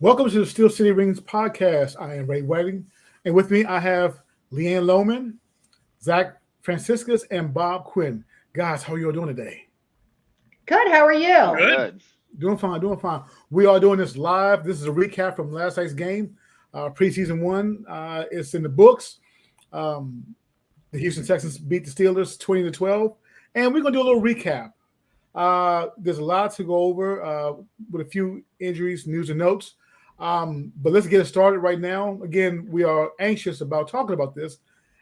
Welcome to the Steel City Rings podcast. I am Ray Whiting, and with me I have Leanne Lohman, Zach Franciscus, and Bob Quinn. Guys, how are you all doing today? Good. How are you? Good. Good. Doing fine, doing fine. We are doing this live. This is a recap from last night's game. Preseason one. It's in the books. Um, the Houston Texans beat the Steelers 20-12, and we're gonna do a little recap. There's a lot to go over with a few injuries, news, and notes. But let's get it started right now. Again, we are anxious about talking about this.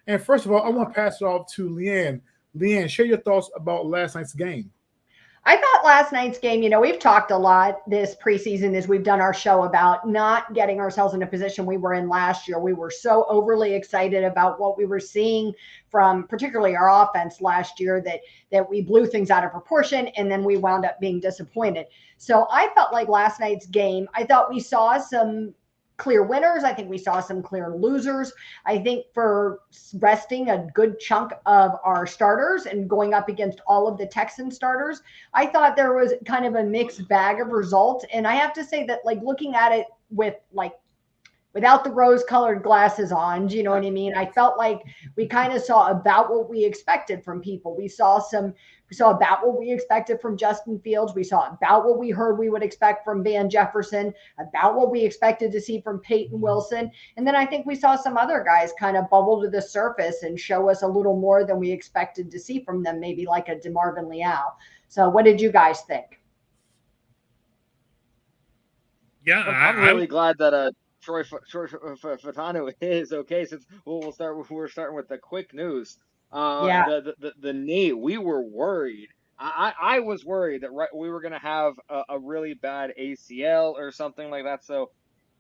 And first of all, I want to pass it off to Leanne. Leanne, share your thoughts about last night's game. I thought last night's game, we've talked a lot this preseason as we've done our show about not getting ourselves in a position we were in last year. We were so overly excited about what we were seeing from particularly our offense last year that we blew things out of proportion and then we wound up being disappointed. So I felt like last night's game, I thought we saw some clear winners. I think we saw some clear losers. I think for resting a good chunk of our starters and going up against all of the Texan starters, I thought there was kind of a mixed bag of results. And I have to say that, like, looking at it with without the rose-colored glasses on, do you know what I mean? I felt like we kind of saw about what we expected from people. We saw about what we expected from Justin Fields. We saw about what we heard we would expect from Van Jefferson, about what we expected to see from Peyton Wilson. And then I think we saw some other guys kind of bubble to the surface and show us a little more than we expected to see from them, maybe like a DeMarvin Leal. So what did you guys think? Yeah, I'm really glad that Troy Fatano is okay. Since we're starting with the quick news. Yeah. The knee. We were worried. I was worried that we were going to have a really bad ACL or something like that. So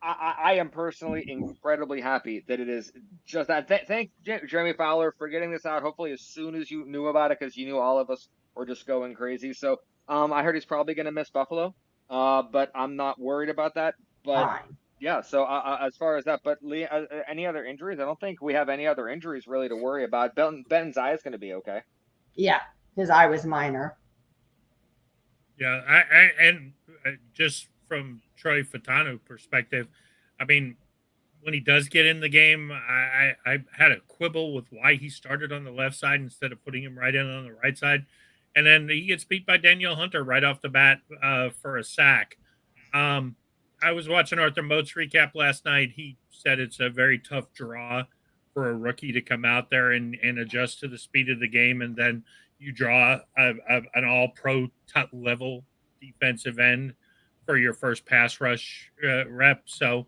I am personally incredibly happy that it is just that. Thank Jeremy Fowler for getting this out. Hopefully, as soon as you knew about it, because you knew all of us were just going crazy. So I heard he's probably going to miss Buffalo. But I'm not worried about that. But Fine. yeah, so as far as that, but Lee, any other injuries? I don't think we have any other injuries really to worry about. Ben's eye is going to be okay. Yeah. His eye was minor. yeah. And just from Troy Fatano perspective, I mean, when he does get in the game, I had a quibble with why he started on the left side instead of putting him right in on the right side, and then he gets beat by Daniel Hunter right off the bat for a sack. I was watching Arthur Mote's recap last night. He said it's a very tough draw for a rookie to come out there and adjust to the speed of the game, and then you draw an all-pro level defensive end for your first pass rush rep. So,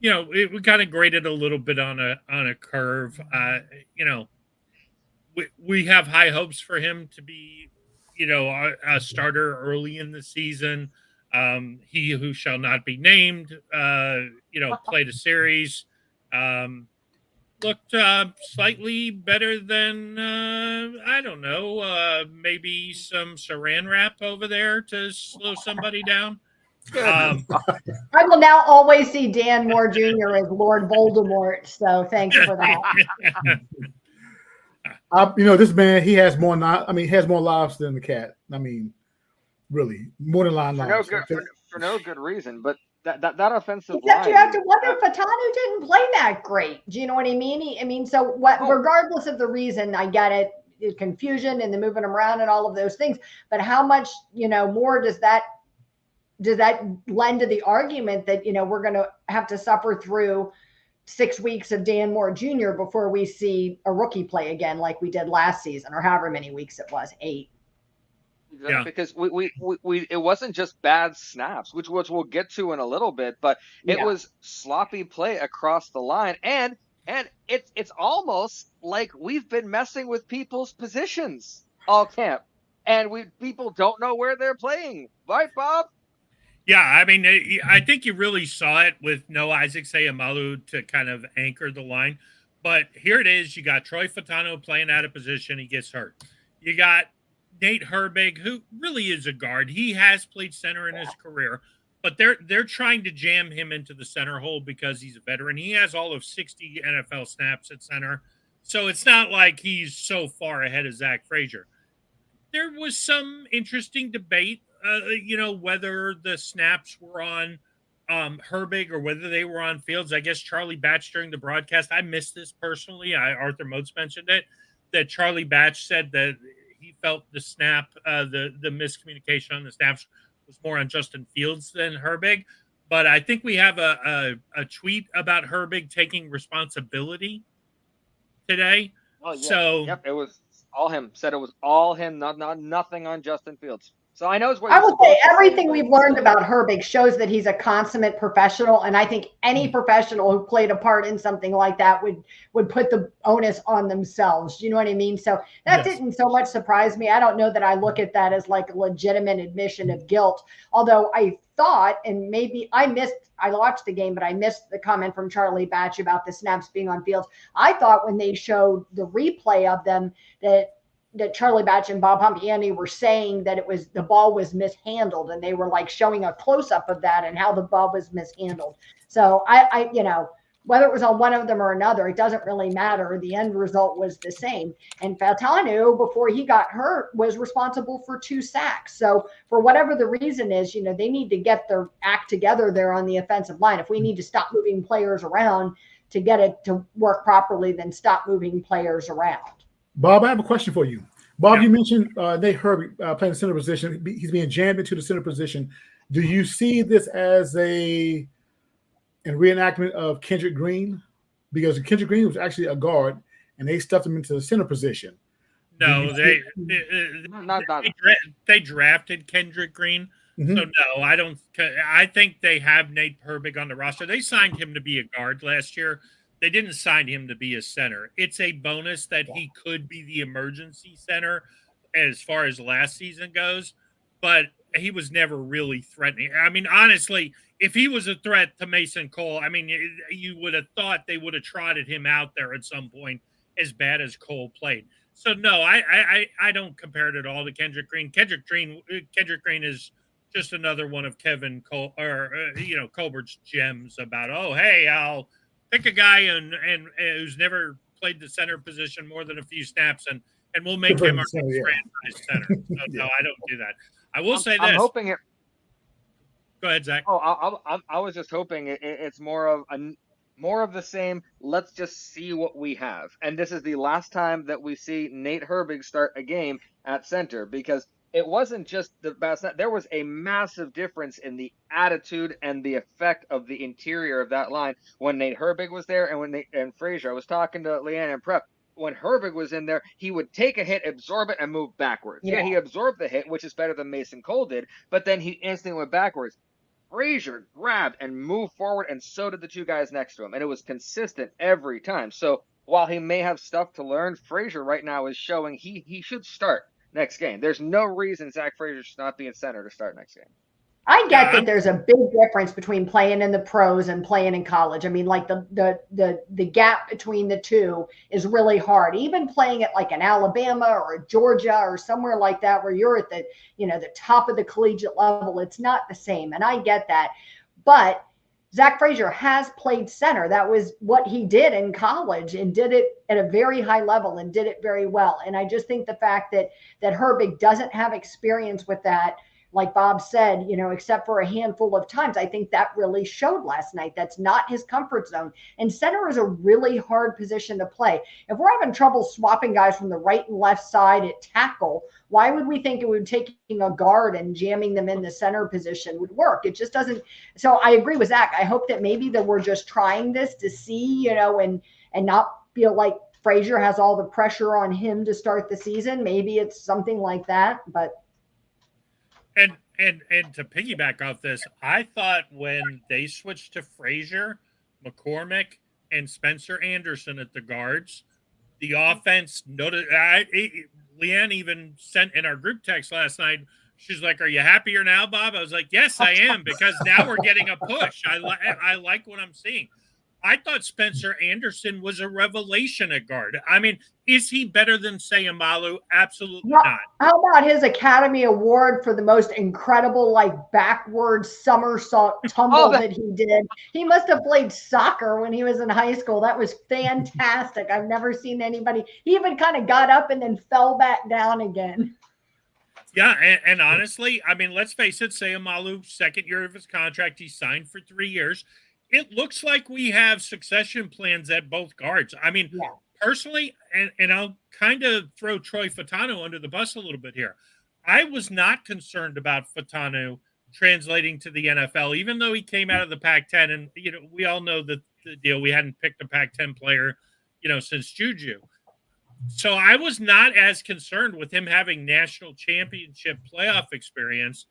we kind of graded a little bit on a curve. We have high hopes for him to be, a starter early in the season. He who shall not be named, played a series, looked slightly better than, I don't know, maybe some saran wrap over there to slow somebody down. I will now always see Dan Moore Jr. as Lord Voldemort. So thank you for that. This man, he has more. He has more lives than the cat. Really, more than line lives. For no good reason. But that offensive Except line. you have to wonder, Fatanu didn't play that great. Do you know what I mean? So what? Regardless of the reason, I get it, the confusion and the moving around and all of those things. But how much more does that lend to the argument that we're going to have to suffer through 6 weeks of Dan Moore Jr. before we see a rookie play again like we did last season, or however many weeks it was, 8. Yeah. Because we it wasn't just bad snaps, which we'll get to in a little bit, but it was sloppy play across the line, and it's almost like we've been messing with people's positions all camp, and people don't know where they're playing, right, Bob? Yeah, I think you really saw it with no Isaac Sayamalu to kind of anchor the line. But here it is. You got Troy Fatano playing out of position. He gets hurt. You got Nate Herbig, who really is a guard. He has played center in his career, but they're trying to jam him into the center hole because he's a veteran. He has all of 60 NFL snaps at center. So it's not like he's so far ahead of Zach Frazier. There was some interesting debate, whether the snaps were on Herbig or whether they were on Fields. I guess Charlie Batch during the broadcast, I missed this personally. Arthur Motes mentioned it, that Charlie Batch said that he felt the snap, the miscommunication on the snaps was more on Justin Fields than Herbig. But I think we have a tweet about Herbig taking responsibility today. Oh yeah, So yep, it was all him. Said it was all him, not nothing on Justin Fields. So I know what I you're will say supposed to everything but we've learned still. about Herbig shows that he's a consummate professional. And I think any professional who played a part in something like that would put the onus on themselves. Do you know what I mean? So that Yes. didn't so much surprise me. I don't know that I look at that as like a legitimate admission of guilt. Although I thought, and maybe I watched the game, but I missed the comment from Charlie Batch about the snaps being on Fields. I thought when they showed the replay of them that Charlie Batch and Bob Pompiani were saying that the ball was mishandled, and they were like showing a close up of that and how the ball was mishandled. So I whether it was on one of them or another, it doesn't really matter. The end result was the same. And Fautanu, before he got hurt, was responsible for 2 sacks. So for whatever the reason is, they need to get their act together there on the offensive line. If we need to stop moving players around to get it to work properly, then stop moving players around. Bob, I have a question for you. Bob, Yeah. you mentioned Nate Herbig playing the center position. He's being jammed into the center position. Do you see this as a reenactment of Kendrick Green? Because Kendrick Green was actually a guard, and they stuffed him into the center position. no, they drafted Kendrick Green. Mhm. So no, I don't. I think they have Nate Herbig on the roster. They signed him to be a guard last year. They didn't sign him to be a center. It's a bonus that he could be the emergency center as far as last season goes, but he was never really threatening. I mean, honestly, if he was a threat to Mason Cole, I mean, you would have thought they would have trotted him out there at some point as bad as Cole played. So no, I don't compare it at all to Kendrick Green. Kendrick Green is just another one of Kevin Cole or Colbert's gems about, oh, hey, I'll pick a guy and who's never played the center position more than a few snaps, and we'll make him our franchise center. So, no, I don't do that. I will say this. I'm hoping it. Go ahead, Zach. Oh, I was just hoping it's more of the same. Let's just see what we have, and this is the last time that we see Nate Herbig start a game at center, because it wasn't just the best. There was a massive difference in the attitude and the effect of the interior of that line when Nate Herbig was there and Frazier. I was talking to Leanne and Prep. When Herbig was in there, he would take a hit, absorb it, and move backwards. Yeah, he absorbed the hit, which is better than Mason Cole did, but then he instantly went backwards. Frazier grabbed and moved forward, and so did the 2 guys next to him, and it was consistent every time. So while he may have stuff to learn, Frazier right now is showing he should start next game. There's no reason Zach Frazier should not be in center to start next game. I get that there's a big difference between playing in the pros and playing in college. I mean, like the gap between the two is really hard. Even playing at like an Alabama or a Georgia or somewhere like that, where you're at the top of the collegiate level, it's not the same. And I get that. But Zach Frazier has played center. That was what he did in college, and did it at a very high level and did it very well. And I just think the fact that Herbig doesn't have experience with that, like Bob said, except for a handful of times, I think that really showed last night. That's not his comfort zone. And center is a really hard position to play. If we're having trouble swapping guys from the right and left side at tackle, why would we think it would taking a guard and jamming them in the center position would work? It just doesn't. So I agree with Zach. I hope that maybe that we're just trying this to see, and not feel like Frazier has all the pressure on him to start the season. Maybe it's something like that, but. And to piggyback off this, I thought when they switched to Frazier, McCormick, and Spencer Anderson at the guards, the offense noted. Leanne even sent in our group text last night. She's like, "Are you happier now, Bob?" I was like, "Yes, I am, because now we're getting a push. I like what I'm seeing." I thought Spencer Anderson was a revelation at guard. I mean, is he better than Sayamalu? Absolutely not. How about his Academy Award for the most incredible, backward somersault tumble that he did? He must have played soccer when he was in high school. That was fantastic. I've never seen anybody. He even kind of got up and then fell back down again. Yeah, and honestly, I mean, let's face it, Sayamalu, second year of his contract, he signed for 3 years. It looks like we have succession plans at both guards. I mean, Yeah. personally, and I'll kind of throw Troy Fatano under the bus a little bit here. I was not concerned about Fatano translating to the NFL, even though he came out of the Pac-10. And, we all know the deal. We hadn't picked a Pac-10 player, since Juju. So I was not as concerned with him having national championship playoff experience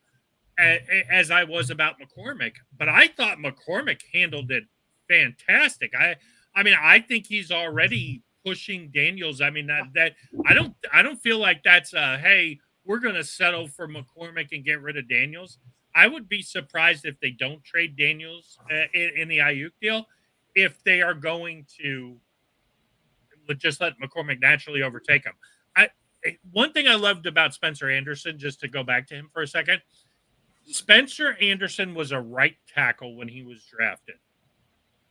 as I was about McCormick. But I thought McCormick handled it fantastic. I mean, I think he's already pushing Daniels. I mean, that I don't feel like that's hey, we're going to settle for McCormick and get rid of Daniels. I would be surprised if they don't trade Daniels in the Ayuk deal, if they are going to just let McCormick naturally overtake him. One thing I loved about Spencer Anderson, just to go back to him for a second, Spencer Anderson was a right tackle when he was drafted.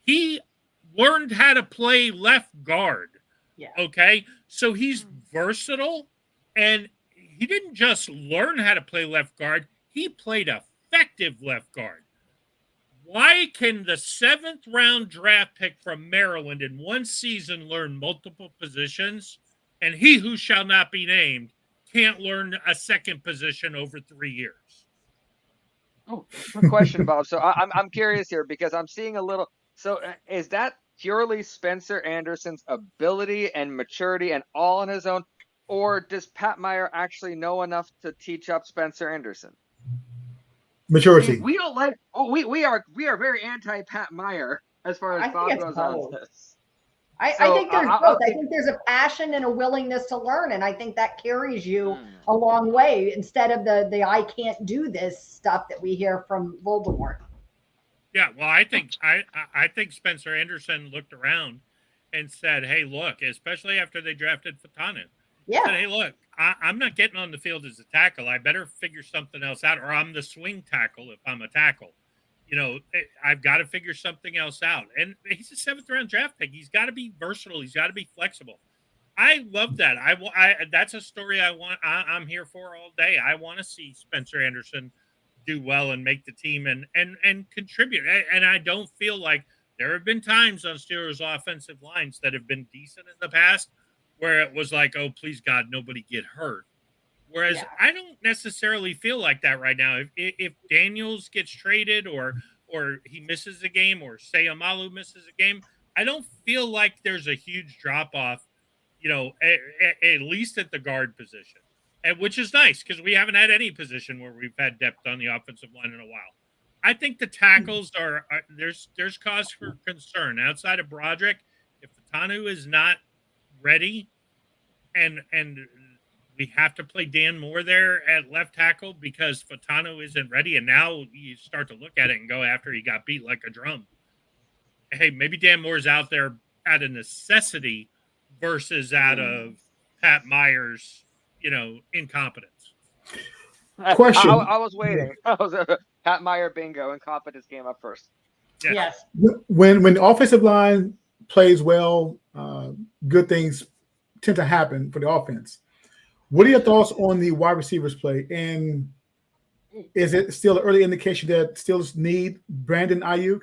He learned how to play left guard. Yeah. Okay. So he's versatile, and he didn't just learn how to play left guard, he played effective left guard. Why can the 7th round draft pick from Maryland in one season learn multiple positions, and he who shall not be named can't learn a second position over 3 years? Oh, good question, Bob. So I'm curious here because I'm seeing a little. So is that purely Spencer Anderson's ability and maturity and all on his own, or does Pat Meyer actually know enough to teach up Spencer Anderson? Maturity. See, we don't like. Oh, we are very anti Pat Meyer as far as Bob goes on this. I think there's both. I think there's a passion and a willingness to learn, and I think that carries you a long way instead of the I can't do this stuff that we hear from Voldemort. Yeah, well, I think Spencer Anderson looked around and said, "Hey, look," especially after they drafted Fatanu. Yeah. Said, "Hey, look, I'm not getting on the field as a tackle. I better figure something else out, or I'm the swing tackle if I'm a tackle. I've got to figure something else out." And he's a 7th round draft pick. He's got to be versatile. He's got to be flexible. I love that. That's a story I'm here for all day. I want to see Spencer Anderson do well and make the team and contribute. And I don't feel like there have been times on Steelers offensive lines that have been decent in the past where it was like, oh, please God, nobody get hurt. Whereas I don't necessarily feel like that right now. If Daniels gets traded or he misses a game or Sayamalu misses a game, I don't feel like there's a huge drop off, at least at the guard position, which is nice because we haven't had any position where we've had depth on the offensive line in a while. I think the tackles are there's cause for concern outside of Broderick. If Fatanu is not ready, and we have to play Dan Moore there at left tackle because Fatano isn't ready, and now you start to look at it and go after he got beat like a drum. Hey, maybe Dan Moore's out there out of necessity versus out of Pat Meyer's, incompetence. Question. I was waiting. I was Pat Meyer bingo. Incompetence came up first. Yes. When the offensive line plays well, good things tend to happen for the offense. What are your thoughts on the wide receivers play? And is it still an early indication that Steelers need Brandon Ayuk?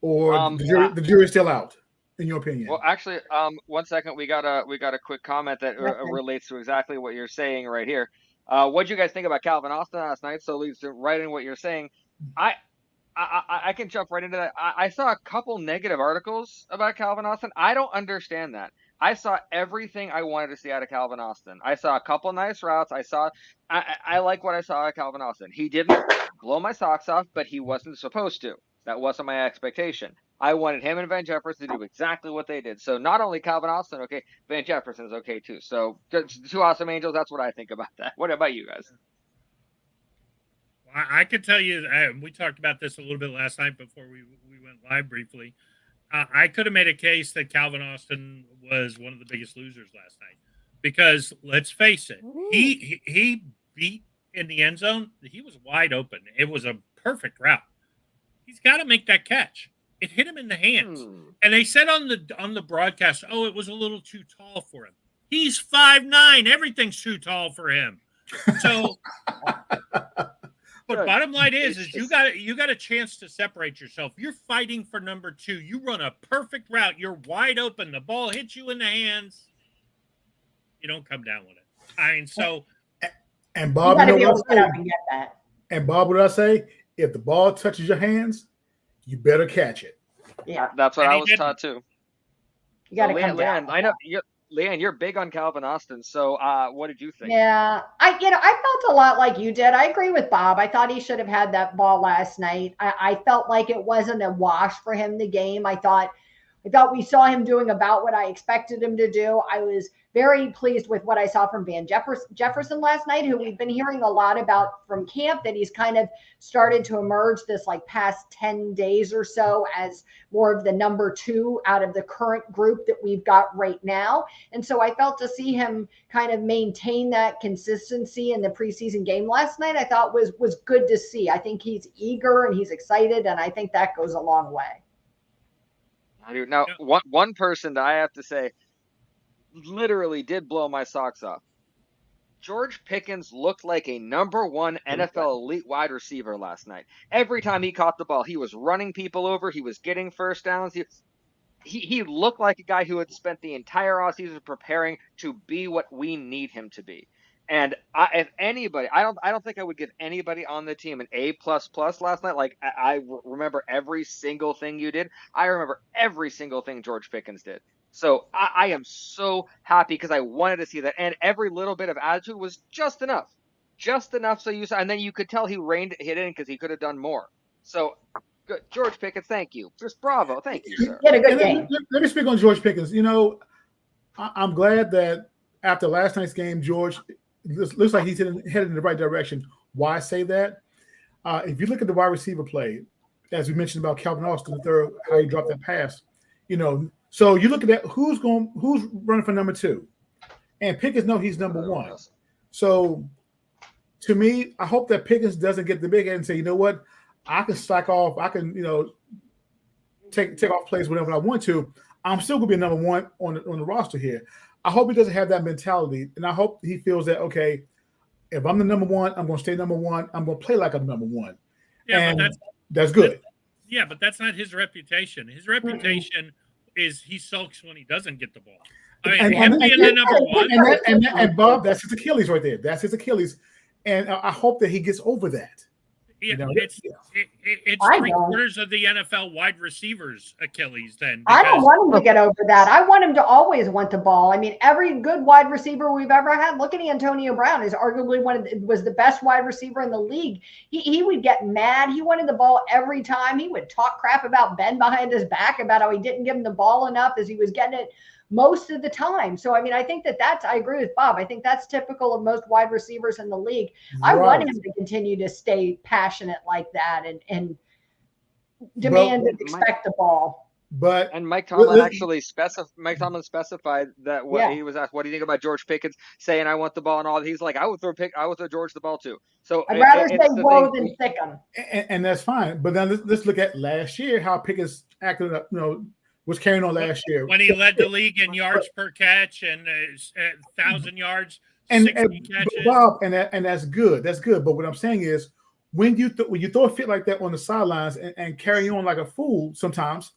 Or the jury's still out, in your opinion? Well, actually, 1 second. We got a quick comment that relates to exactly what you're saying right here. What do you guys think about Calvin Austin last night? So leads to right in what you're saying. I can jump right into that. I saw a couple negative articles about Calvin Austin. I don't understand that. I saw everything I wanted to see out of Calvin Austin. I saw a couple nice routes. I like what I saw out of Calvin Austin. He didn't blow my socks off, but he wasn't supposed to. That wasn't my expectation. I wanted him and Van Jefferson to do exactly what they did. So not only Calvin Austin, okay, Van Jefferson is okay too. So 2 awesome angels. That's what I think about that. What about you guys? I could tell you, we talked about this a little bit last night before we went live briefly. I could have made a case that Calvin Austin was one of the biggest losers last night because let's face it, he beat in the end zone. He was wide open. It was a perfect route. He's got to make that catch. It hit him in the hands. And they said on the broadcast, oh, it was a little too tall for him. He's 5'9". Everything's too tall for him. So, but Good. bottom line is It's you got a chance to separate yourself. You're fighting for number 2. You run a perfect route. You're wide open. The ball hits you in the hands. You don't come down with it. I mean, so. And You Bob, got to you be know able what to I get say? up and get that. And Bob, what I say? If the ball touches your hands, you better catch it. Yeah, That's what And I he was didn't. taught too. you got to So, come down. Leanne, I know Leanne, you're big on Calvin Austin. So, what did you think? Yeah, I felt a lot like you did. I agree with Bob. I thought he should have had that ball last night. I felt like it wasn't a wash for him the game. I thought we saw him doing about what I expected him to do. I was very pleased with what I saw from Van Jefferson last night, who we've been hearing a lot about from camp, that he's kind of started to emerge this like past 10 days or so as more of the number 2 out of the current group that we've got right now. And so I felt to see him kind of maintain that consistency in the preseason game last night, I thought was good to see. I think he's eager and he's excited, and I think that goes a long way. Now, one person that I have to say literally did blow my socks off. George Pickens looked like a number 1 NFL elite wide receiver last night. Every time he caught the ball, he was running people over. He was getting first downs. He looked like a guy who had spent the entire offseason preparing to be what we need him to be. And if anybody, I don't think I would give anybody on the team an A++ last night. Like, I remember every single thing you did. I remember every single thing George Pickens did. So I am so happy because I wanted to see that, and every little bit of attitude was just enough. So you saw, and then you could tell he reined it in because he could have done more. So good, George Pickens, thank you, just bravo, thank you, sir. He had a good And game. let me speak on George Pickens. You know, I'm glad that after last night's game, George looks like he's headed in the right direction. Why say that? If you look at the wide receiver play, as we mentioned about Calvin Austin III, how he dropped that pass, you know. So you look at that, who's running for number 2, and Pickens know he's number 1. So to me, I hope that Pickens doesn't get the big head and say, you know what, I can slack off, I can take off plays whenever I want to. I'm still gonna be number 1 on the roster here. I hope he doesn't have that mentality, and I hope he feels that, okay, if I'm the number 1, I'm gonna stay number 1. I'm gonna play like I'm number 1. Yeah, and but that's good. Yeah, but that's not his reputation. His reputation is he sulks when he doesn't get the ball. I mean, him being the number 1. And Bob, that's his Achilles right there. That's his Achilles, and I hope that he gets over that. Yeah, You know, it's I 3/4 of the NFL wide receivers' Achilles. Then I don't want him to get over that. I want him to always want the ball. I mean, every good wide receiver we've ever had. Look at Antonio Brown. Is arguably was the best wide receiver in the league. He would get mad. He wanted the ball every time. He would talk crap about Ben behind his back about how he didn't give him the ball enough as he was getting it most of the time. So, I mean, I think I agree with Bob. I think that's typical of most wide receivers in the league. I want him to continue to stay passionate like that and demand and expect the ball. And Mike Tomlin specified that he was asked, what do you think about George Pickens saying I want the ball and all? He's like, I would throw George the ball too. So I'd rather say whoa than thick him. And that's fine. But then let's look at last year, how Pickens acted, was carrying on last year. When he led the league in yards per catch and 1,000 yards, 60 catches. Bob, and that's good. That's good. But what I'm saying is, when you throw a fit like that on the sidelines and carry on like a fool sometimes,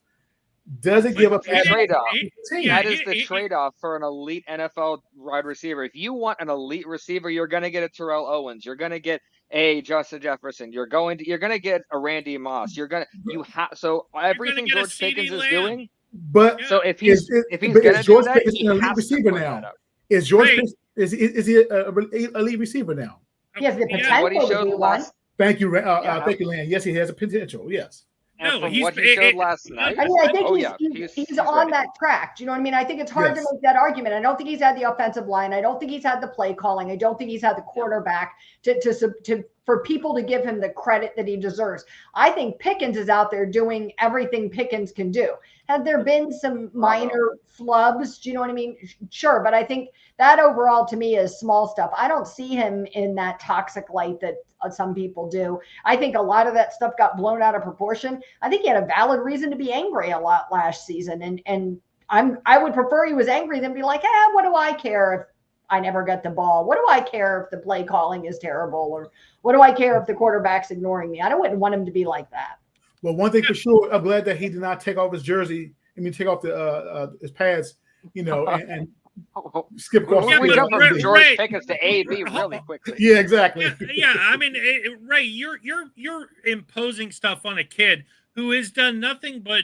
does it give up a trade-off? That is the trade-off for an elite NFL wide receiver. If you want an elite receiver, you're going to get a Terrell Owens. You're going to get a Justin Jefferson. You're going to get a Randy Moss. So everything George Pickens is doing. But so if he's going to do that, he has receiver now. Is George Pickens, is he an elite receiver now? He has the potential what he showed to be last. Thank you, thank you, Lan. Yes, he has a potential. Yes. And from what he showed last night, I mean, I think he's on that track. Do you know what I mean? I think it's hard to make that argument. I don't think he's had the offensive line. I don't think he's had the play calling. I don't think he's had the quarterback for people to give him the credit that he deserves. I think Pickens is out there doing everything Pickens can do. Have there been some minor flubs? Do you know what I mean? Sure. But I think that overall to me is small stuff. I don't see him in that toxic light that some people do. I think a lot of that stuff got blown out of proportion. I think he had a valid reason to be angry a lot last season. And I would prefer he was angry than be like, what do I care if I never get the ball. What do I care if the play calling is terrible, or what do I care if the quarterback's ignoring me? I wouldn't want him to be like that. Well, one thing for sure, I'm glad that he did not take off his jersey. Take off his pads, and skip across the We field. jumped from George Pickens to AB really quickly. Yeah, exactly. Yeah. I mean, Ray, you're imposing stuff on a kid who has done nothing but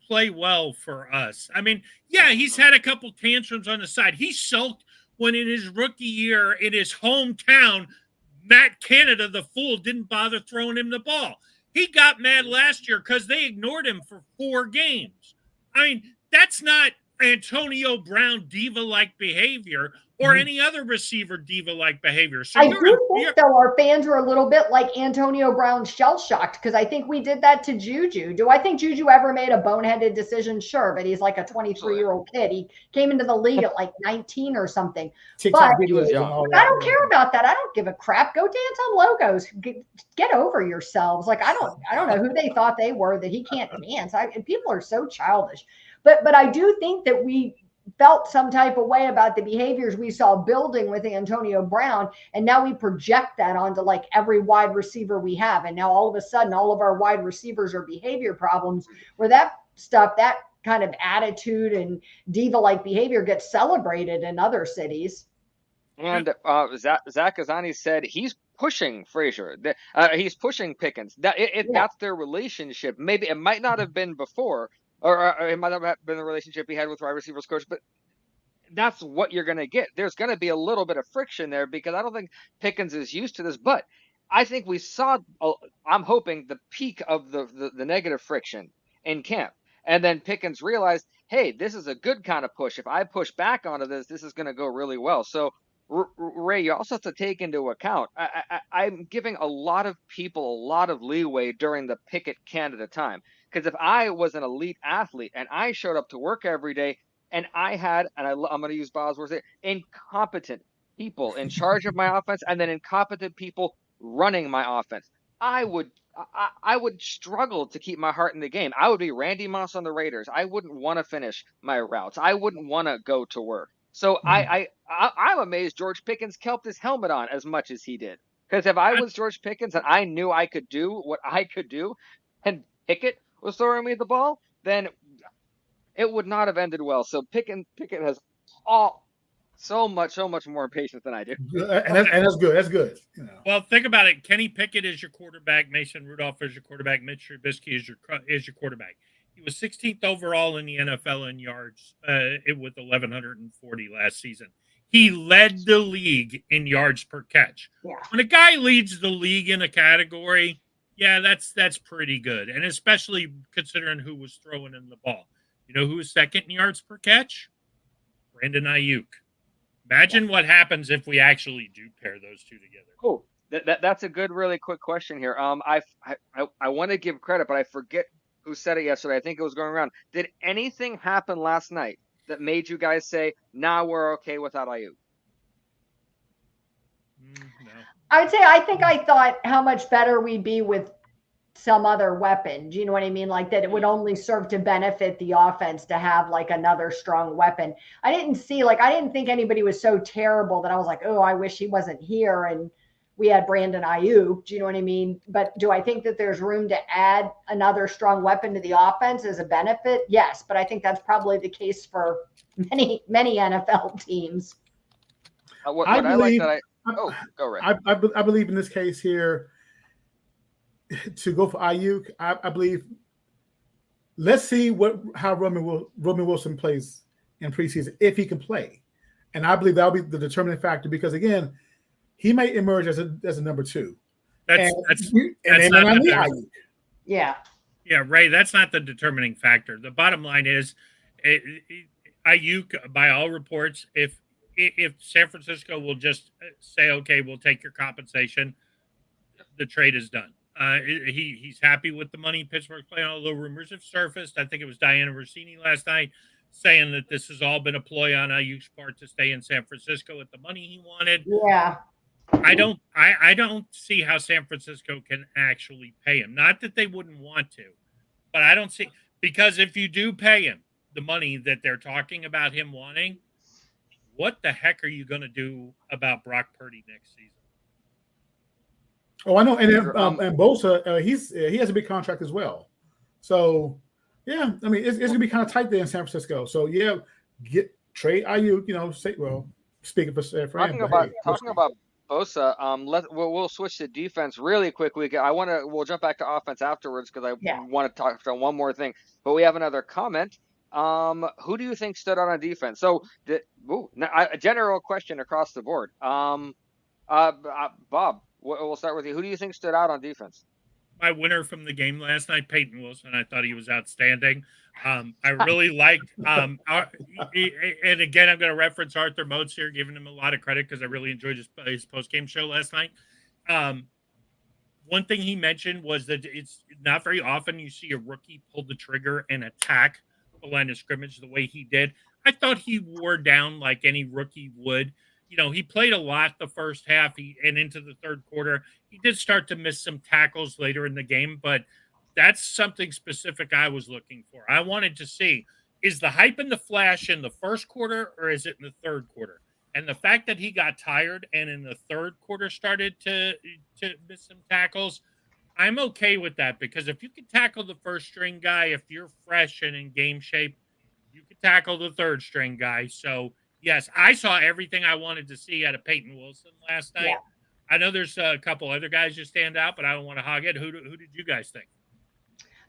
play well for us. I mean, yeah, he's had a couple tantrums on the side. He sulked when in his rookie year in his hometown, Matt Canada, the fool, didn't bother throwing him the ball. He got mad last year because they ignored him for 4 games. I mean, that's not Antonio Brown diva-like behavior or any other receiver diva-like behavior. So I do think, though, our fans were a little bit like Antonio Brown shell-shocked because I think we did that to Juju. Do I think Juju ever made a boneheaded decision? Sure, but he's like a 23-year-old kid. He came into the league at like 19 or something. But I don't care about that. I don't give a crap. Go dance on logos. Get over yourselves. Like I don't know who they thought they were that he can't dance. People are so childish. But I do think that we felt some type of way about the behaviors we saw building with Antonio Brown. And now we project that onto like every wide receiver we have. And now all of a sudden, all of our wide receivers are behavior problems where that stuff, that kind of attitude and diva-like behavior gets celebrated in other cities. And Zach Ghazzani said he's pushing Frazier. He's pushing Pickens. That's their relationship. Maybe it might not have been before, or it might have been the relationship he had with wide receivers coach, but that's what you're going to get. There's going to be a little bit of friction there because I don't think Pickens is used to this, but I think we saw, I'm hoping, the peak of the negative friction in camp. And then Pickens realized, hey, this is a good kind of push. If I push back onto this is going to go really well. So, Ray, you also have to take into account, I'm giving a lot of people a lot of leeway during the Pickett Canada time. Because if I was an elite athlete and I showed up to work every day and I had, and I'm going to use Bob's words here, incompetent people in charge of my offense and then incompetent people running my offense, I would struggle to keep my heart in the game. I would be Randy Moss on the Raiders. I wouldn't want to finish my routes. I wouldn't want to go to work. So I'm amazed George Pickens kept his helmet on as much as he did. Because if I was George Pickens and I knew I could do what I could do, and Pickett was throwing me the ball, then it would not have ended well. So Pickett has so much more patience than I do. And that's good. That's good. Well, think about it. Kenny Pickett is your quarterback. Mason Rudolph is your quarterback. Mitch Trubisky is your quarterback. He was 16th overall in the NFL in yards with 1,140 last season. He led the league in yards per catch. Yeah. When a guy leads the league in a category, yeah, that's pretty good. And especially considering who was throwing in the ball. You know who was second in yards per catch? Brandon Ayuk. Imagine what happens if we actually do pair those two together. Oh, that's a good, really quick question here. I want to give credit, but I forget who said it yesterday. I think it was going around. Did anything happen last night that made you guys say, nah, we're okay without Ayuk? No. I would say I thought how much better we'd be with some other weapon. Do you know what I mean? Like that it would only serve to benefit the offense to have like another strong weapon. I didn't think anybody was so terrible that I was like, oh, I wish he wasn't here and we had Brandon Ayuk. Do you know what I mean? But do I think that there's room to add another strong weapon to the offense as a benefit? Yes, but I think that's probably the case for many NFL teams. Go right. I believe in this case here to go for Ayuk. I believe. Let's see how Roman Wilson plays in preseason if he can play, and I believe that'll be the determining factor because again, he may emerge as a number 2. That's not Ayuk. Yeah. Yeah, Ray, that's not the determining factor. The bottom line is Ayuk, by all reports, if San Francisco will just say, okay, we'll take your compensation, the trade is done. He's happy with the money Pittsburgh's playing, although rumors have surfaced. I think it was Diana Rossini last night saying that this has all been a ploy on Ayuk's part to stay in San Francisco with the money he wanted. Yeah. I don't see how San Francisco can actually pay him. Not that they wouldn't want to, but I don't see, because if you do pay him the money that they're talking about him wanting, what the heck are you going to do about Brock Purdy next season? Oh, I know, and then, and Bosa, he has a big contract as well. So, yeah, I mean, it's going to be kind of tight there in San Francisco. So, yeah, trade Ayuk. Speaking for talking about Bosa. We'll switch to defense really quickly. We'll jump back to offense afterwards because I want to talk on one more thing. But we have another comment. Who do you think stood out on defense? So, a general question across the board. Bob, we'll start with you. Who do you think stood out on defense? My winner from the game last night, Peyton Wilson. I thought he was outstanding. I really liked, and again, I'm going to reference Arthur Moats here, giving him a lot of credit because I really enjoyed his post-game show last night. One thing he mentioned was that it's not very often you see a rookie pull the trigger and attack the line of scrimmage the way he did. I thought he wore down like any rookie would. He played a lot the first half and into the third quarter. He did start to miss some tackles later in the game, but that's something specific I was looking for. I wanted to see, is the hype and the flash in the first quarter or is it in the third quarter? And the fact that he got tired and in the third quarter started to miss some tackles, I'm okay with that because if you can tackle the first string guy, if you're fresh and in game shape, you can tackle the third string guy. So, yes, I saw everything I wanted to see out of Peyton Wilson last night. Yeah. I know there's a couple other guys who stand out, but I don't want to hog it. Who did you guys think?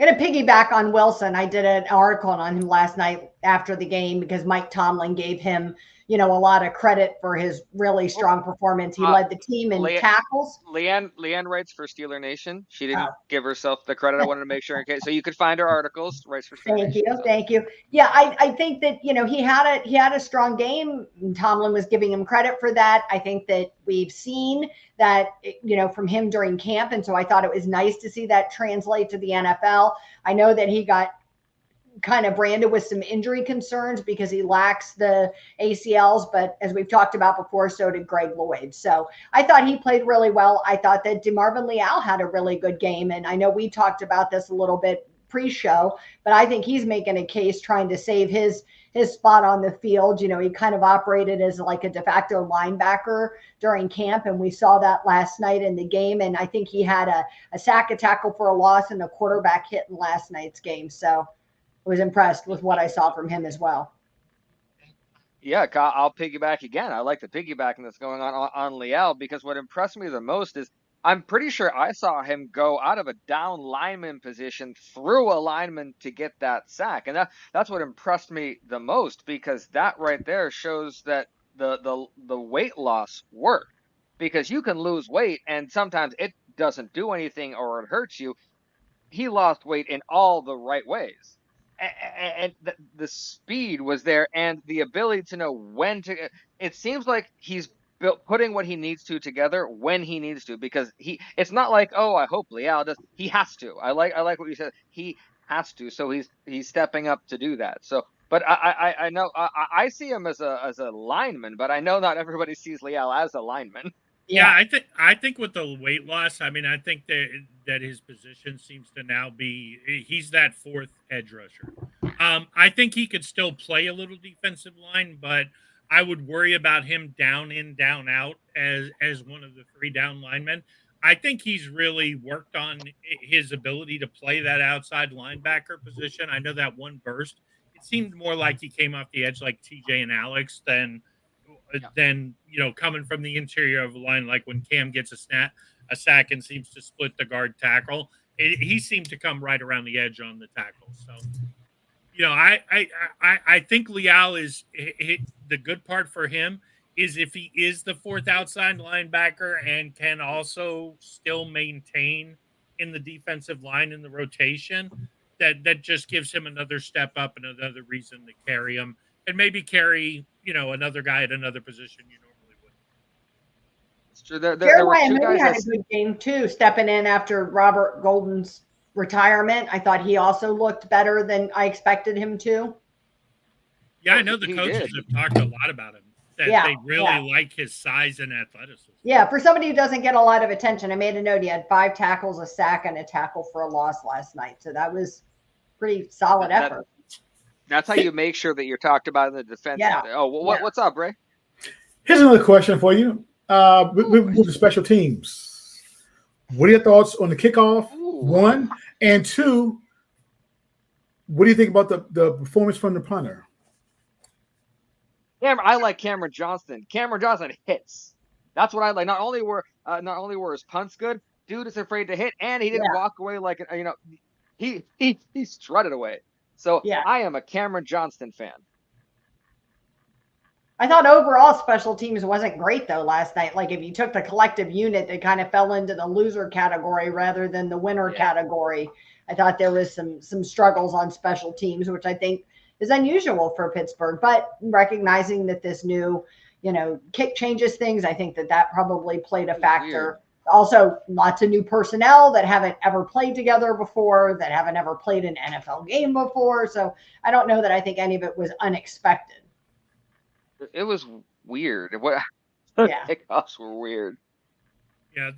I'm going to piggyback on Wilson. I did an article on him last night after the game because Mike Tomlin gave him, a lot of credit for his really strong performance. He led the team in tackles. Leanne writes for Steeler Nation. She didn't give herself the credit. I wanted to make sure. Okay, so you could find her articles. Writes for Steeler Nation. Thank you. Yeah, I think that he had a strong game. Tomlin was giving him credit for that. I think that we've seen that from him during camp, and so I thought it was nice to see that translate to the NFL. I know that he got kind of branded with some injury concerns because he lacks the ACLs, but as we've talked about before, so did Greg Lloyd. So I thought he played really well. I thought that DeMarvin Leal had a really good game, and I know we talked about this a little bit pre-show, but I think he's making a case trying to save his spot on the field. He kind of operated as like a de facto linebacker during camp, and we saw that last night in the game, and I think he had a sack, a tackle for a loss, and a quarterback hit in last night's game. So I was impressed with what I saw from him as well. Yeah, I'll piggyback again. I like the piggybacking that's going on Leal because what impressed me the most is I'm pretty sure I saw him go out of a down lineman position through a lineman to get that sack. And that's what impressed me the most because that right there shows that the weight loss worked because you can lose weight and sometimes it doesn't do anything or it hurts you. He lost weight in all the right ways. And the speed was there and the ability to know when to. It seems like he's putting what he needs to together when he needs to because it's not like, oh, I hope Leal does. He has to. I like what you said. He has to. So he's stepping up to do that. So, but I know I see him as a lineman, but I know not everybody sees Leal as a lineman. Yeah, I think with the weight loss, I mean, I think that his position seems to now be he's that fourth edge rusher. I think he could still play a little defensive line, but I would worry about him down in, down out as one of the three down linemen. I think he's really worked on his ability to play that outside linebacker position. I know that one burst, it seemed more like he came off the edge like TJ and Alex than coming from the interior of the line, like when Cam gets a sack and seems to split the guard tackle. He seemed to come right around the edge on the tackle. So, I think Leal is the good part for him is if he is the fourth outside linebacker and can also still maintain in the defensive line in the rotation, that just gives him another step up and another reason to carry him and maybe carry, another guy at another position you normally would. It's true. There were two guys had a good game too, stepping in after Robert Golden's retirement. I thought he also looked better than I expected him to. Yeah, I know the coaches have talked a lot about him. That they really like his size and athleticism. Yeah, for somebody who doesn't get a lot of attention, I made a note. He had 5 tackles, a sack, and a tackle for a loss last night. So that was pretty solid effort. That's how you make sure that you're talked about in the defense. Yeah. Oh, what's up, Ray? Here's another question for you. With the special teams, what are your thoughts on the kickoff? Ooh. 1 and 2. What do you think about the performance from the punter? I like Cameron Johnston. Cameron Johnston hits. That's what I like. Not only were his punts good, dude is afraid to hit, and he didn't walk away like he strutted away. So Yeah. I am a Cameron Johnston fan. I thought overall special teams wasn't great though last night. Like if you took the collective unit, they kind of fell into the loser category rather than the winner category. I thought there was some struggles on special teams, which I think is unusual for Pittsburgh. But recognizing that this new, kick changes things, I think that probably played a factor. Weird. Also, lots of new personnel that haven't ever played together before, that haven't ever played an NFL game before. So I don't know that I think any of it was unexpected. It was weird. Yeah. Kickoffs were weird. Yeah,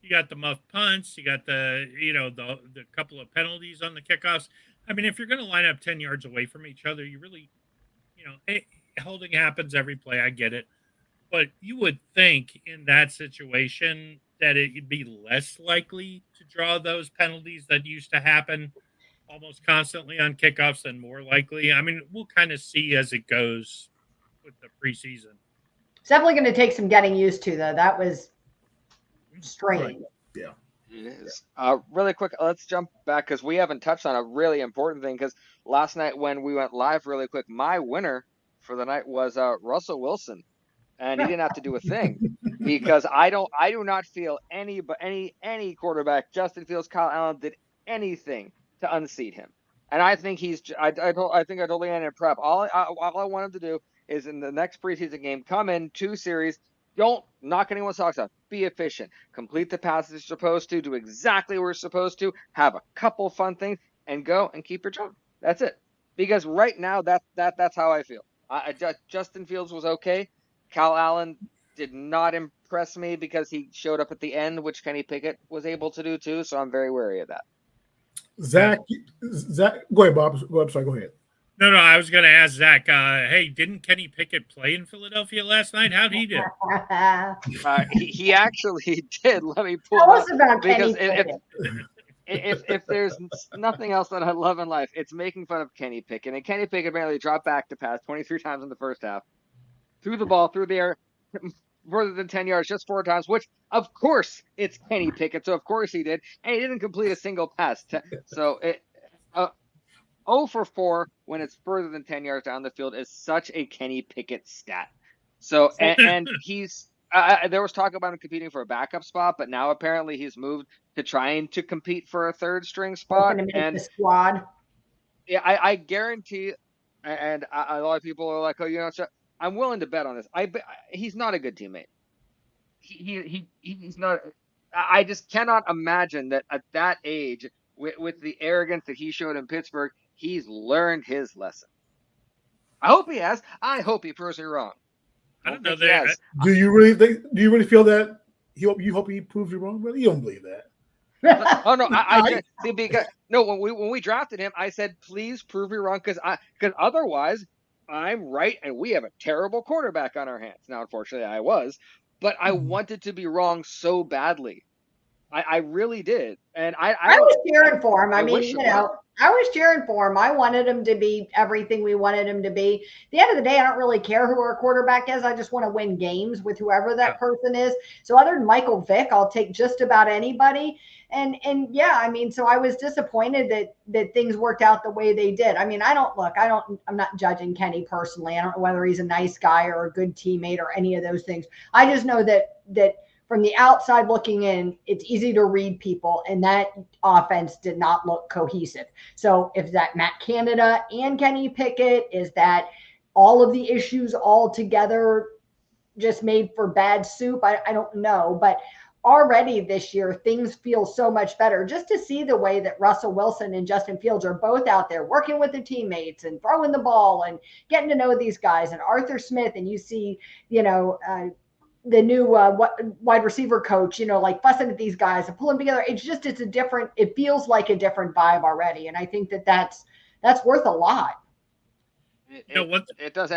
you got the muff punts, you got the couple of penalties on the kickoffs. I mean, if you're going to line up 10 yards away from each other, you really, holding happens every play. I get it. But you would think in that situation that it'd be less likely to draw those penalties that used to happen almost constantly on kickoffs than more likely. I mean, we'll kind of see as it goes with the preseason. It's definitely going to take some getting used to, though. That was strange. Right. Yeah. It is. Really quick, let's jump back because we haven't touched on a really important thing. Because last night when we went live, really quick, my winner for the night was Russell Wilson, and he didn't have to do a thing because I do not feel any quarterback, Justin Fields, Kyle Allen, did anything to unseat him, and I think I think I told Leanne in prep. All I want him to do is in the next preseason game, come in 2 series. Don't knock anyone's socks off. Be efficient. Complete the passes you're supposed to. Do exactly what you're supposed to. Have a couple fun things and go and keep your job. That's it. Because right now, that's how I feel. Justin Fields was okay. Kyle Allen did not impress me because he showed up at the end, which Kenny Pickett was able to do too. So I'm very wary of that. Zach, go ahead, Bob. I'm sorry. Go ahead. No, I was going to ask Zach. Hey, didn't Kenny Pickett play in Philadelphia last night? How'd he do? He actually did. Let me pull Tell us up about because Kenny Pickett. if there's nothing else that I love in life, it's making fun of Kenny Pickett. And Kenny Pickett apparently dropped back to pass 23 times in the first half, threw the ball through the air further than 10 yards just 4 times, which of course it's Kenny Pickett, so of course he did, and he didn't complete a single pass. So 0 for 4 when it's further than 10 yards down the field is such a Kenny Pickett stat. So and he's there was talk about him competing for a backup spot, but now apparently he's moved to trying to compete for a 3rd string spot. And the squad. Yeah, I guarantee, and a lot of people are like, oh, I'm willing to bet on this. He's not a good teammate. He's not. I just cannot imagine that at that age, with the arrogance that he showed in Pittsburgh, he's learned his lesson. I hope he has. I hope he proves me wrong. I don't know that. Do you really feel that? You hope he proves you wrong? Really, you don't believe that? Oh no, I see, because when we drafted him, I said please prove me wrong because otherwise I'm right and we have a terrible quarterback on our hands. Now, unfortunately, I was, but I wanted to be wrong so badly. I really did, and I was cheering for him. I mean, I was cheering for him. I wanted him to be everything we wanted him to be. At the end of the day, I don't really care who our quarterback is. I just want to win games with whoever that person is. So other than Michael Vick, I'll take just about anybody. And yeah, I mean, so I was disappointed that things worked out the way they did. I mean, I'm not judging Kenny personally. I don't know whether he's a nice guy or a good teammate or any of those things. I just know that from the outside looking in, it's easy to read people, and that offense did not look cohesive. So if that Matt Canada and Kenny Pickett, is that all of the issues all together just made for bad soup? I don't know, but already this year, things feel so much better just to see the way that Russell Wilson and Justin Fields are both out there working with their teammates and throwing the ball and getting to know these guys, and Arthur Smith, and you see, the new wide receiver coach, like fussing at these guys and pulling together. It feels like a different vibe already. And I think that's worth a lot. It does.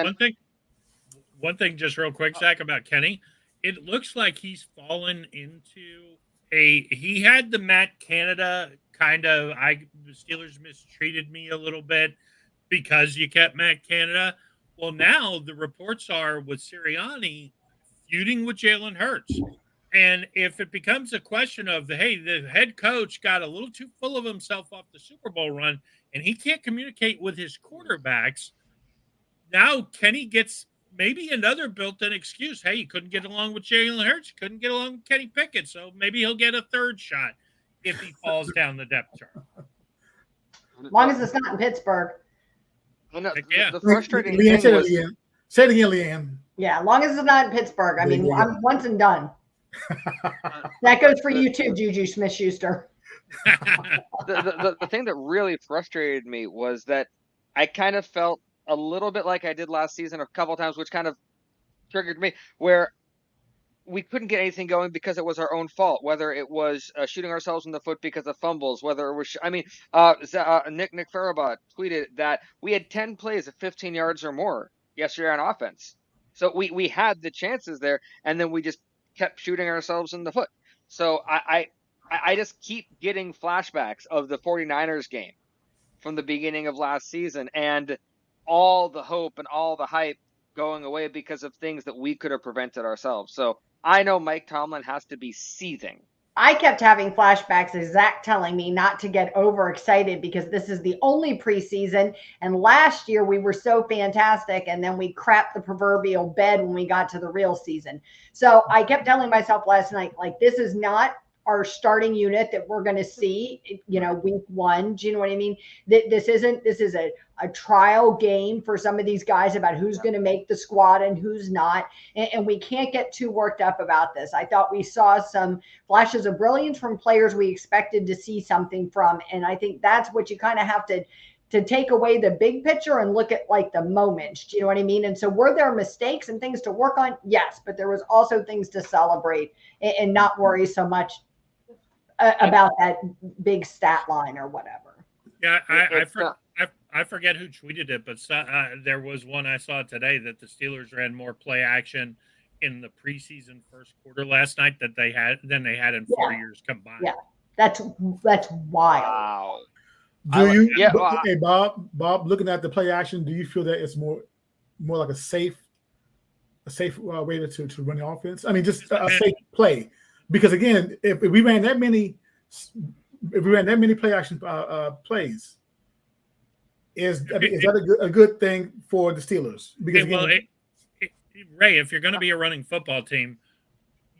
one thing just real quick, Zach, about Kenny. It looks like he's fallen into he had the Matt Canada kind of, the Steelers mistreated me a little bit because you kept Matt Canada. Well, now the reports are with Sirianni feuding with Jalen Hurts. And if it becomes a question of the head coach got a little too full of himself off the Super Bowl run and he can't communicate with his quarterbacks, now Kenny gets maybe another built-in excuse. Hey, you couldn't get along with Jalen Hurts, you couldn't get along with Kenny Pickett, so maybe he'll get a third shot if he falls down the depth chart. As long as it's not in Pittsburgh. Well, no, Yeah. the frustrating Leanne, thing was, say it again, Leanne. Yeah, as long as it's not in Pittsburgh. I mean, Yeah. I'm once and done. That goes for you too, Juju Smith-Schuster. the thing that really frustrated me was that I kind of felt a little bit like I did last season a couple of times, which kind of triggered me, where we couldn't get anything going because it was our own fault, whether it was shooting ourselves in the foot because of fumbles, whether it was, Nick Farabot tweeted that we had 10 plays of 15 yards or more yesterday on offense. So we had the chances there, and then we just kept shooting ourselves in the foot. So I just keep getting flashbacks of the 49ers game from the beginning of last season and all the hope and all the hype going away because of things that we could have prevented ourselves. So I know Mike Tomlin has to be seething. I kept having flashbacks of Zach telling me not to get overexcited because this is the only preseason. And last year we were so fantastic. And then we crapped the proverbial bed when we got to the real season. So I kept telling myself last night, like, this is not our starting unit that we're going to see, week one. Do you know what I mean? This is a trial game for some of these guys about who's going to make the squad and who's not. And we can't get too worked up about this. I thought we saw some flashes of brilliance from players we expected to see something from. And I think that's what you kind of have to take away the big picture and look at like the moments. Do you know what I mean? And so were there mistakes and things to work on? Yes, but there was also things to celebrate and not worry so much about that big stat line or whatever. Yeah, I forget who tweeted it, but there was one I saw today that the Steelers ran more play action in the preseason first quarter last night than they had in 4 years combined. Yeah, that's wild. Wow. Okay, Bob, looking at the play action, do you feel that it's more like a safe way to run the offense? I mean, just a safe play. Because again, if we ran that many play action plays, is that a good thing for the Steelers? Because Ray, if you're going to be a running football team,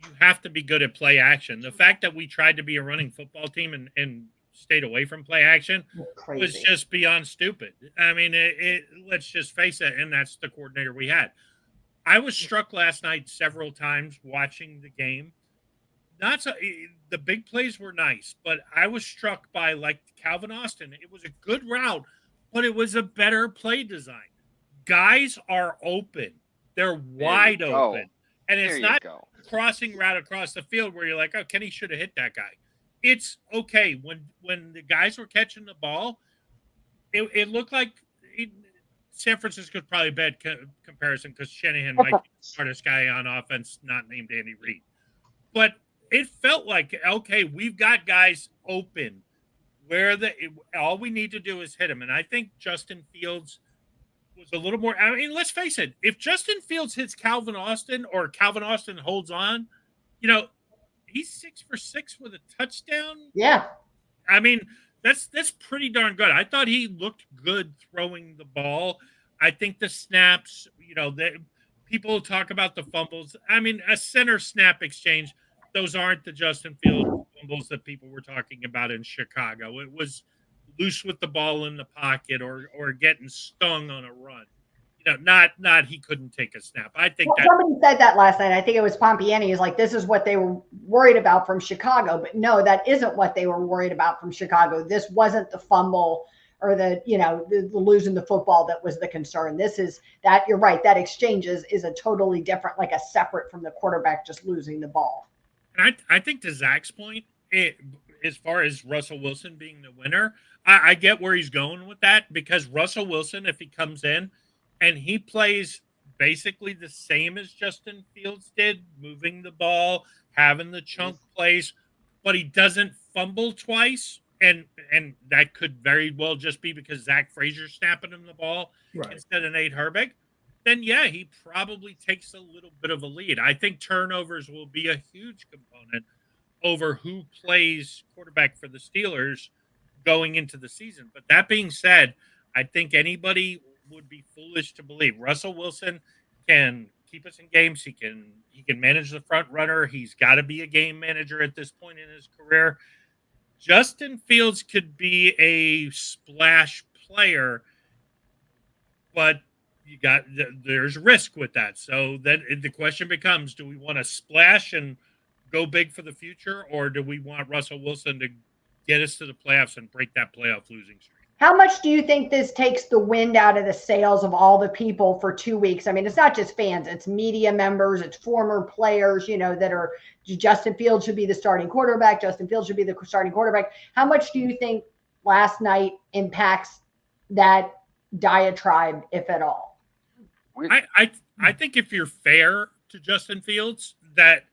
you have to be good at play action. The fact that we tried to be a running football team and stayed away from play action was just beyond stupid. I mean, let's just face it, and that's the coordinator we had. I was struck last night several times watching the game. The big plays were nice, but I was struck by, like, Calvin Austin. It was a good route, but it was a better play design. Guys are open. They're wide open. And it's not crossing route across the field where you're like, oh, Kenny should have hit that guy. It's okay. When the guys were catching the ball, it looked like San Francisco's probably a bad comparison because Shanahan might be the smartest guy on offense, not named Andy Reid. But it felt like, okay, we've got guys open where all we need to do is hit them. And I think Justin Fields was a little more. I mean, let's face it. If Justin Fields hits Calvin Austin or Calvin Austin holds on, he's 6 for 6 with a touchdown. Yeah. I mean, that's pretty darn good. I thought he looked good throwing the ball. I think the snaps, people talk about the fumbles. I mean, a center snap exchange, those aren't the Justin Fields fumbles that people were talking about in Chicago. It was loose with the ball in the pocket or getting stung on a run. Not he couldn't take a snap. I think somebody said that last night. I think it was Pompiani. He's like, this is what they were worried about from Chicago. But no, that isn't what they were worried about from Chicago. This wasn't the fumble or the losing the football that was the concern. This is that, you're right, that exchange is a totally different, like a separate from the quarterback just losing the ball. And I think to Zach's point, as far as Russell Wilson being the winner, I get where he's going with that, because Russell Wilson, if he comes in and he plays basically the same as Justin Fields did, moving the ball, having the chunk plays, but he doesn't fumble twice. And that could very well just be because Zach Frazier's snapping him the ball instead of Nate Herbig. Then, yeah, he probably takes a little bit of a lead. I think turnovers will be a huge component over who plays quarterback for the Steelers going into the season. But that being said, I think anybody would be foolish to believe Russell Wilson can keep us in games. He can manage the front runner. He's got to be a game manager at this point in his career. Justin Fields could be a splash player, but there's risk with that. So then the question becomes, do we want to splash and go big for the future, or do we want Russell Wilson to get us to the playoffs and break that playoff losing streak? How much do you think this takes the wind out of the sails of all the people for 2 weeks? I mean, it's not just fans, it's media members, it's former players, that are Justin Fields should be the starting quarterback. Justin Fields should be the starting quarterback. How much do you think last night impacts that diatribe, if at all? I think if you're fair to Justin Fields, that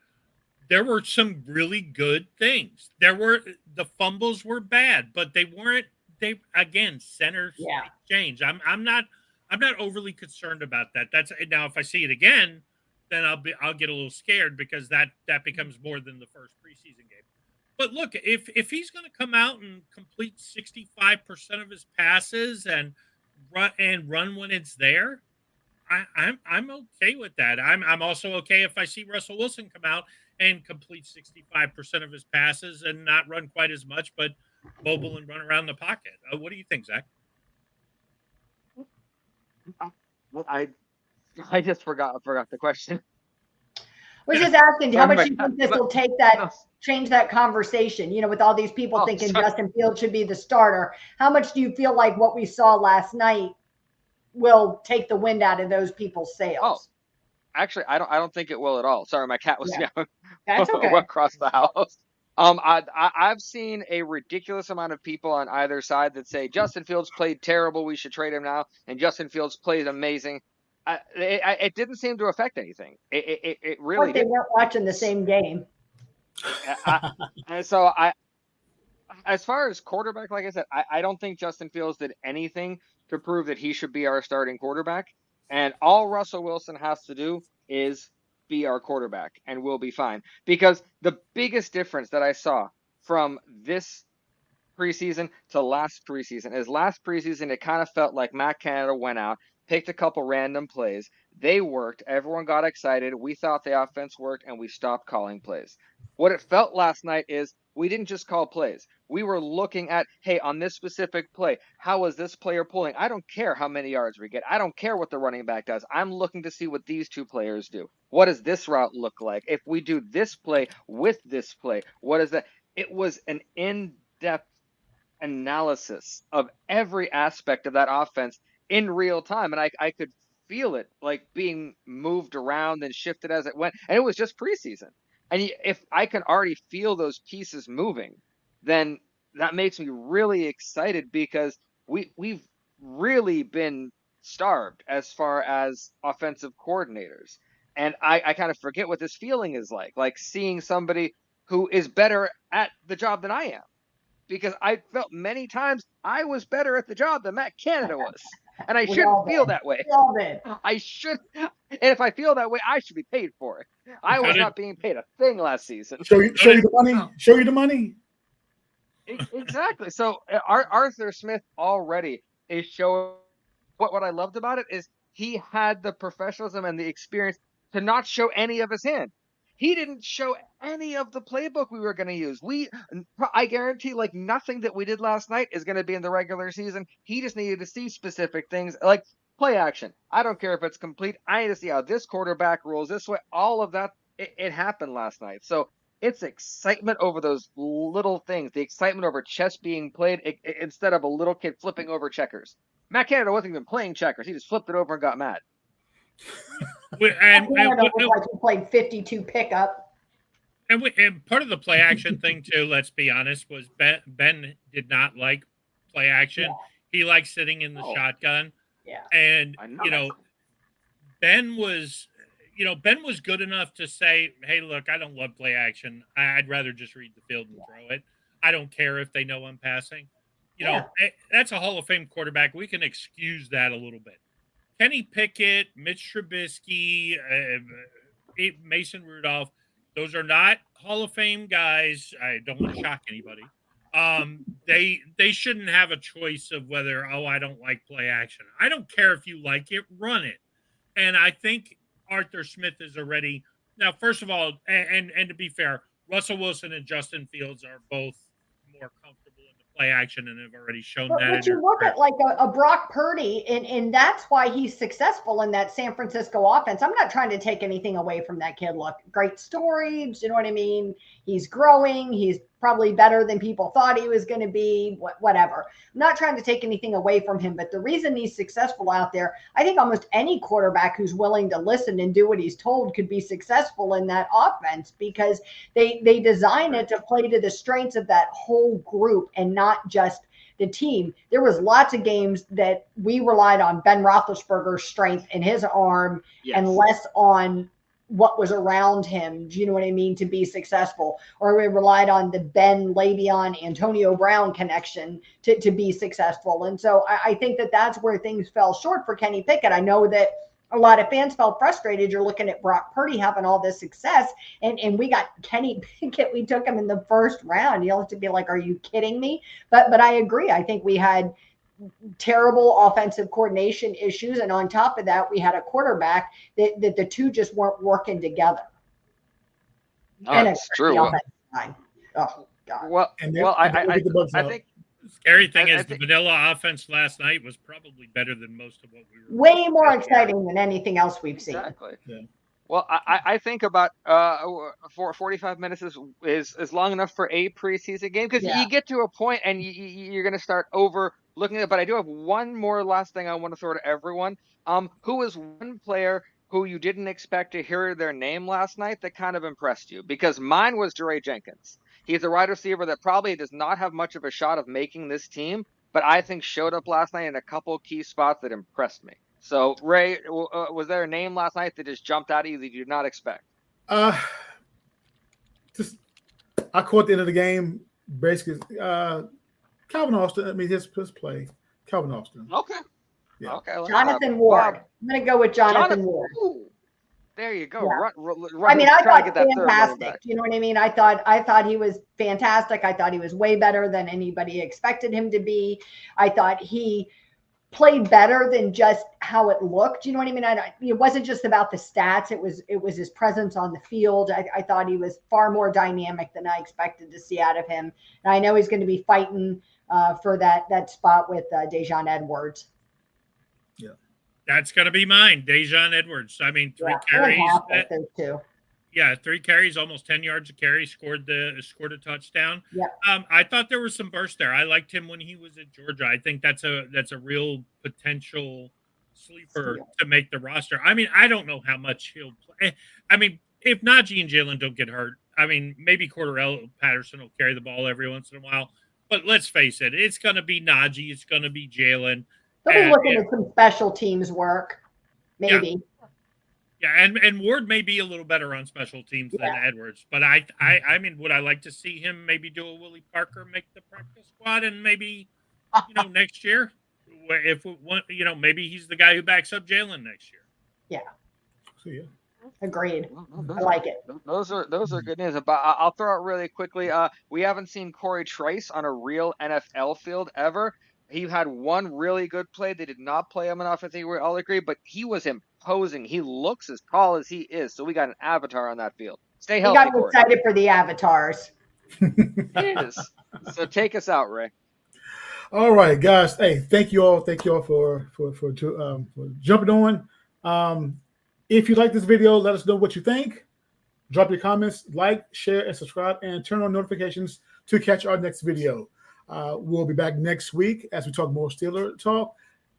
there were some really good things. The fumbles were bad, but they weren't. They again center change. I'm not overly concerned about that. That's now if I see it again, then I'll get a little scared because that becomes more than the first preseason game. But look, if he's going to come out and complete 65% of his passes and run when it's there, I'm okay with that. I'm also okay if I see Russell Wilson come out and complete 65% of his passes and not run quite as much, but mobile and run around the pocket. What do you think, Zach? Well, I just forgot the question. I was just asking how much do you think this will change that conversation, with all these people thinking Justin Fields should be the starter. How much do you feel like what we saw last night will take the wind out of those people's sails? Oh, actually, I don't think it will at all. Sorry, my cat was meowing That's okay. across the house. I've seen a ridiculous amount of people on either side that say Justin Fields played terrible, we should trade him now, and Justin Fields played amazing. It didn't seem to affect anything. It really didn't. They weren't watching the same game. And so as far as quarterback, like I said, I don't think Justin Fields did anything to prove that he should be our starting quarterback. And all Russell Wilson has to do is be our quarterback, and we'll be fine. Because the biggest difference that I saw from this preseason to last preseason is last preseason, it kind of felt like Matt Canada went out, picked a couple random plays. They worked. Everyone got excited. We thought the offense worked, and we stopped calling plays. What it felt last night is we didn't just call plays. We were looking at, hey, on this specific play, how is this player pulling? I don't care how many yards we get. I don't care what the running back does. I'm looking to see what these two players do. What does this route look like? If we do this play with this play, what is that? It was an in-depth analysis of every aspect of that offense in real time. And I could feel it like being moved around and shifted as it went. And it was just preseason. And if I can already feel those pieces moving, then that makes me really excited because we've really been starved as far as offensive coordinators. And I kind of forget what this feeling is like seeing somebody who is better at the job than I am. Because I felt many times I was better at the job than Matt Canada was. And I shouldn't feel that way. I should. And if I feel that way, I should be paid for it. I was not being paid a thing last season. Show you the money. Show you the money. Exactly. So Arthur Smith already is showing what I loved about it is he had the professionalism and the experience to not show any of his hand. He didn't show any of the playbook we were going to use. I guarantee nothing that we did last night is going to be in the regular season. He just needed to see specific things like play action. I don't care if it's complete. I need to see how this quarterback rolls this way. All of that, it happened last night. So it's excitement over those little things, the excitement over chess being played instead of a little kid flipping over checkers. Matt Canada wasn't even playing checkers. He just flipped it over and got mad. And like he played 52 pickup. And part of the play action thing too, let's be honest, was Ben did not like play action. Yeah. He likes sitting in the shotgun. Yeah. And Ben was, Ben was good enough to say, hey, look, I don't love play action. I'd rather just read the field and throw it. I don't care if they know I'm passing. That's a Hall of Fame quarterback. We can excuse that a little bit. Kenny Pickett, Mitch Trubisky, Mason Rudolph, those are not Hall of Fame guys. I don't want to shock anybody. They shouldn't have a choice of whether, I don't like play action. I don't care if you like it, run it. And I think Arthur Smith is already now. First of all, and to be fair, Russell Wilson and Justin Fields are both more comfortable in the play action and have already shown that. But you look at like a Brock Purdy, and that's why he's successful in that San Francisco offense. I'm not trying to take anything away from that kid. Look, great story. You know what I mean? He's growing. He's probably better than people thought he was going to be, whatever. I'm not trying to take anything away from him, but the reason he's successful out there, I think almost any quarterback who's willing to listen and do what he's told could be successful in that offense, because they design it to play to the strengths of that whole group and not just the team. There was lots of games that we relied on Ben Roethlisberger's strength in his arm and less on what was around him, do you know what I mean, to be successful. Or we relied on the Ben, Le'Veon, Antonio Brown connection to be successful. And so I think that's where things fell short for Kenny Pickett. I know that a lot of fans felt frustrated. You're looking at Brock Purdy having all this success, and we got Kenny Pickett. We took him in the first round. You'll have to be like, are you kidding me? But I agree. I think we had terrible offensive coordination issues, and on top of that, we had a quarterback that the two just weren't working together. That's true. Oh God. Well, I think the scary thing is the vanilla offense last night was probably better than most of what we were. Way more exciting than anything else we've seen. Exactly. Yeah. Well, I think about 45 minutes is long enough for a preseason game, because you get to a point and you're going to start overlooking it. But I do have one more last thing I want to throw to everyone. Who is one player who you didn't expect to hear their name last night that kind of impressed you? Because mine was DeRay Jenkins. He's a wide receiver that probably does not have much of a shot of making this team, but I think showed up last night in a couple key spots that impressed me. So, Ray, was there a name last night that just jumped out at you that you did not expect? I caught the end of the game, basically. Calvin Austin, I mean, his play. Calvin Austin. Okay. Yeah. Okay. Jonathan Ward. I'm going to go with Jonathan Ward. Ooh, there you go. Yeah. Run, I mean, I thought get that fantastic. You know what I mean? I thought he was fantastic. I thought he was way better than anybody expected him to be. I thought he played better than just how it looked. You know what I mean? It wasn't just about the stats. It was his presence on the field. I thought he was far more dynamic than I expected to see out of him. And I know he's going to be fighting for that spot with Dejon Edwards. Yeah. That's going to be mine, Dejon Edwards. I mean, 3 carries. Yeah, 3 carries, almost 10 yards a carry, scored a touchdown. Yeah. I thought there was some burst there. I liked him when he was at Georgia. I think that's a real potential sleeper to make the roster. I mean, I don't know how much he'll play. I mean, if Najee and Jalen don't get hurt, I mean, maybe Cordarrelle Patterson will carry the ball every once in a while. But let's face it, it's going to be Najee. It's going to be Jalen. They'll be looking at some special teams work, maybe. Yeah, and Ward may be a little better on special teams than Edwards, but I mean, would I like to see him maybe do a Willie Parker, make the practice squad, and maybe next year, if maybe he's the guy who backs up Jalen next year. Yeah. Agreed. I like it. Those are good news. But I'll throw out really quickly. We haven't seen Corey Trice on a real NFL field ever. He had one really good play. They did not play him enough, I think we all agree, but he was imposing. He looks as tall as he is, so we got an avatar on that field. Stay healthy, We got excited for the avatars. It is. So take us out, Ray. All right, guys. Hey, thank you all. Thank you all for jumping on. If you like this video, let us know what you think. Drop your comments, like, share, and subscribe, and turn on notifications to catch our next video. We'll be back next week as we talk more Steeler talk.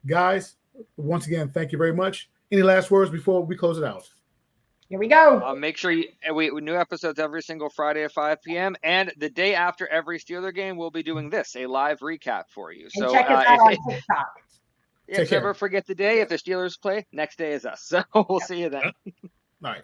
Guys, once again, thank you very much. Any last words before we close it out? Here we go. Make sure we new episodes every single Friday at 5 p.m. And the day after every Steeler game, we'll be doing a live recap for you. And check us out on TikTok. Yeah, Take care. never forget the day. If the Steelers play, next day is us. So we'll see you then. Yep. All right.